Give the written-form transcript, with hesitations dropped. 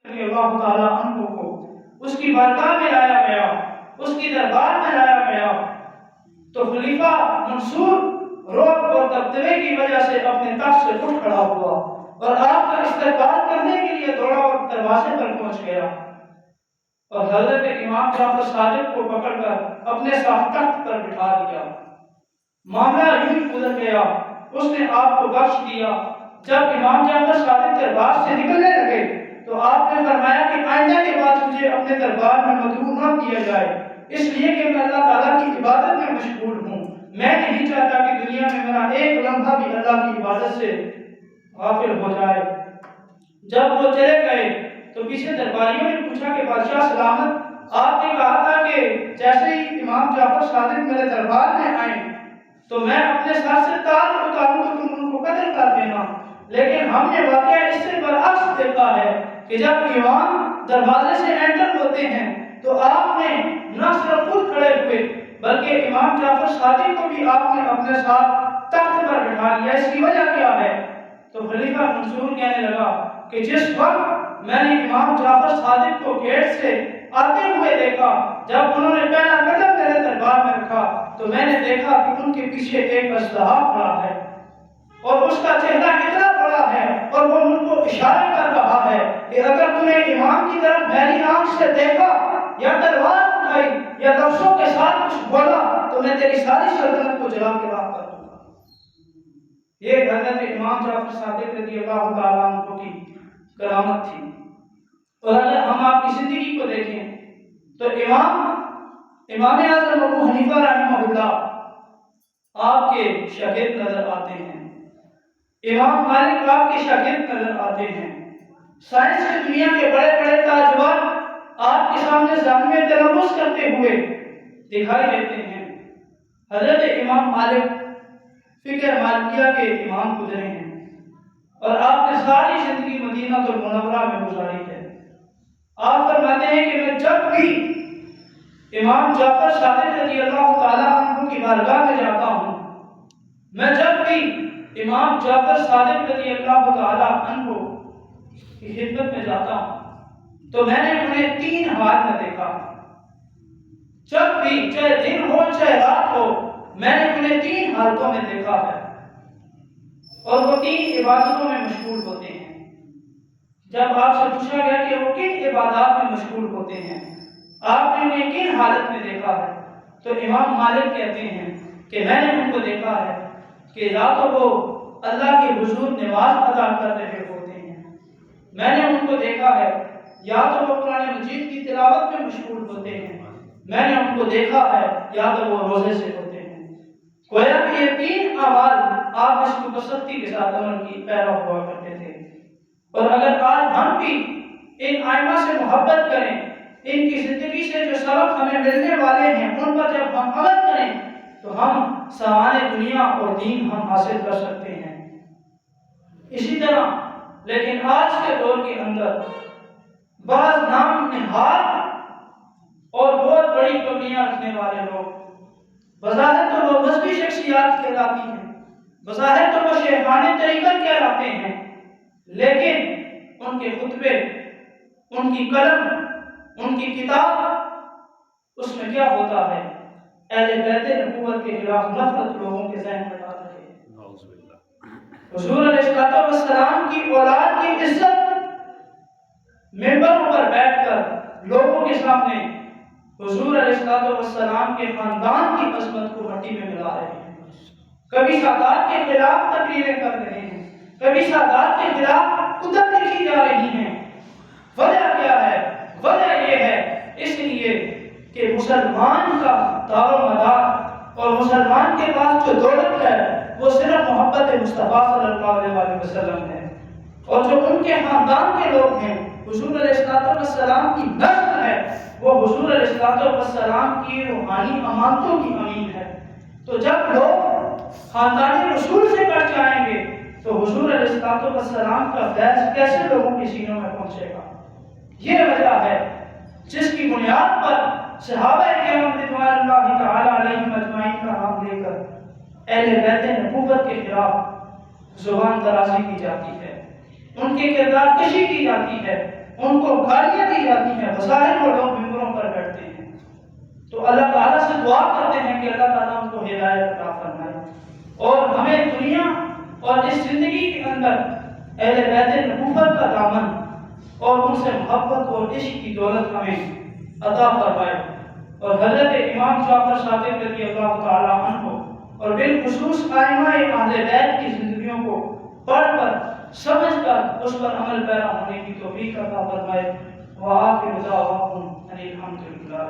رضی اللہ تعالیٰ عنہ کو اس کی بارگاہ میں لایا گیا، اس کی دربار میں لایا گیا، تو خلیفہ منصور رعب اور دبدبے کی وجہ سے اپنے تخت سے اٹھ کھڑا ہوا اور آپ کا استقبال کرنے کے لیے دوڑا اور دروازے پر پہنچ گیا اور حضرت امام جعفر صادق کو پکڑ کر اپنے ساتھ تخت پر بٹھا دیا۔ معاملہ یوں گزر گیا، اس نے آپ کو بخش دیا۔ جب امام جعفر صادق دربار سے نکلنے لگے تو آپ نے فرمایا کہ آئندہ کے بعد مجھے اپنے دربار میں مدعو نہ کیا جائے، اس لیے کہ میں اللہ تعالیٰ کی عبادت میں مشغول ہوں۔ میں نہیں چاہتا کہ دنیا میں میرا ایک لمحہ بھی اللہ کی عبادت سے غافل ہو جائے۔ جب وہ چلے گئے تو پیچھے درباریوں نے پوچھا کہ بادشاہ سلامت، آپ نے کہا تھا کہ جیسے ہی امام جعفر صادق میرے دربار میں آئیں تو میں اپنے سر سے تاج اتاروں تو تم ان کو قتل کر دینا، لیکن ہم نے واقعہ اس سے برعکس دیکھا ہے کہ جب امام دروازے سے انٹر ہوتے ہیں تو آپ نے نہ صرف خود کھڑے ہوئے بلکہ امام جعفر صادق کو بھی آپ نے اپنے ساتھ تخت پر بٹھا لیا۔ اس کی وجہ کیا ہے؟ تو خلیفہ منصور کہنے لگا کہ جس وقت میں نے امام جعفر صادق کو گیٹ سے آتے ہوئے دیکھا، جب انہوں نے پہلا قدم میرے دربار میں رکھا تو میں نے دیکھا کہ ان کے پیچھے ایک اسلحہ کھڑا ہے اور اس کا چہرہ اتنا بڑا ہے اور وہ ان کو اشارہ کر رہا ہے کہ اگر تم نے امام کی طرف میری آنکھ سے دیکھا یا تلوار اٹھائی یا لفظوں کے ساتھ کچھ بولا تو میں تیری ساری سلطنت کو جلا کے راہ کر دوں گا۔ یہ حضرت امام جعفر صادق رضی اللہ تعالیٰ عنہ کی کرامت تھی۔ اور اگر ہم آپ کی زندگی کو دیکھیں تو امام اعظم ابو حنیفہ رحمہ اللہ آپ کے شاگرد نظر آتے ہیں، امام مالک آپ کے شاگرد نظر آتے ہیں، سائنس کی دنیا کے بڑے بڑے تاجور آپ کے سامنے زانویہ تلمس کرتے ہوئے دکھائی دیتے ہیں۔ حضرت امام مالک فقہ مالکیہ کے امام گزرے ہیں اور آپ نے ساری زندگی مدینہ المنورہ میں گزاری ہے۔ آپ فرماتے ہیں کہ میں جب بھی امام جعفر صادق رضی اللہ تعالیٰ عنہ کی بارگاہ میں جاتا ہوں، میں جب بھی امام جعفر صادق رضی اللہ تعالیٰ عنہ کی خدمت میں جاتا ہوں تو میں نے انہیں تین حال میں دیکھا۔ جب بھی چاہے دن ہو چاہے رات ہو میں نے انہیں تین حالتوں میں دیکھا ہے اور وہ تین عبادتوں میں مشغول ہوتے ہیں۔ جب آپ سے پوچھا گیا کہ وہ کن عبادات میں مشغول ہوتے ہیں، آپ نے انہیں کن حالت میں دیکھا ہے، تو امام مالک کہتے ہیں کہ میں نے ان کو دیکھا ہے کہ یا تو وہ اللہ کے حضور نماز ادا کر رہے ہوتے ہیں، میں نے ان کو دیکھا ہے یا تو وہ قرآن مجید کی تلاوت میں مشغول ہوتے ہیں، میں نے ان کو دیکھا ہے یا تو وہ روزے سے ہوتے ہیں۔ گویا کہ یہ تین اعمال آپ اس کو بسختی کے ساتھ عمل کی پیرا ہوا کرتے تھے۔ اور اگر آج ہم بھی ان ائمہ سے محبت کریں، ان کی زندگی سے جو سبق ہمیں ملنے والے ہیں ان پر جب ہم عمل کریں تو ہم سامان دنیا اور دین ہم حاصل کر سکتے ہیں۔ اسی طرح لیکن آج کے دور کے اندر بعض نام نہاد اور بہت بڑی کمیاں رکھنے والے لوگ بظاہر تو وہ مذہبی شخصیات کہلاتی ہیں، بظاہر تو وہ شیخان طریقت کہلاتے ہیں، لیکن ان کے خطبے، ان کی قلم، ان کی کتاب، اس میں کیا ہوتا ہے؟ اہل بیت نبوت کے خلاف نفرت لوگوں کے ذہن میں ڈال رہے ہیں۔ حضور علیہ السلام کی اولاد کی عزت منبروں پر بیٹھ کر لوگوں کے سامنے حضور علیہ السلام کے خاندان کی عظمت کو مٹی میں ملا رہے ہیں، کبھی سادات کے خلاف تقریریں کر رہے ہیں، کبھی سادات کے خلاف کتب لکھی جا رہی ہیں۔ وجہ کیا ہے؟ وجہ یہ ہے اس لیے کہ مسلمان کا دار و مدار اور مسلمان کے پاس جو دولت ہے وہ صرف محبت مصطفیٰ صلی اللہ علیہ وسلم ہے، اور جو ان کے خاندان کے لوگ ہیں حضور علیہ السلام کی نسل ہے، وہ حضور علیہ السلام کی روحانی امانتوں کی امین ہے۔ تو جب لوگ خاندانی رسول سے کٹ جائیں گے تو حضور علیہ السلام کا فیض کیسے لوگوں کے سینوں میں پہنچے گا؟ یہ وجہ ہے جس کی بنیاد پر صحابہ کرام رضوان اللہ تعالی علیہم اجمعین کا نام لے کر اہل بیت نبوت کے خلاف زبان درازی کی جاتی ہے، ان کے کردار کشی کی جاتی ہے، ان کو گالیاں دی جاتی ہیں، بظاہر وہ لوگ ممبروں پر بیٹھتے ہیں، تو اللہ تعالیٰ سے دعا کرتے ہیں کہ اللہ تعالیٰ ان کو ہدایت عطا فرمائے، اور ہمیں دنیا اور اس زندگی کے اندر اہل بیت نبوت کا دامن اور ان سے محبت اور عشق کی دولت ہمیں عطا فرمائے، اور حضرت امام جعفر صادق رضی اللہ تعالیٰ عنہ اور بالخصوص ائمہ اہل بیت کی زندگیوں کو پڑھ کر سمجھ کر اس پر عمل پیرا ہونے کی توفیق عطا فرمائے۔ وآخر دعواہم ان الحمد للہ۔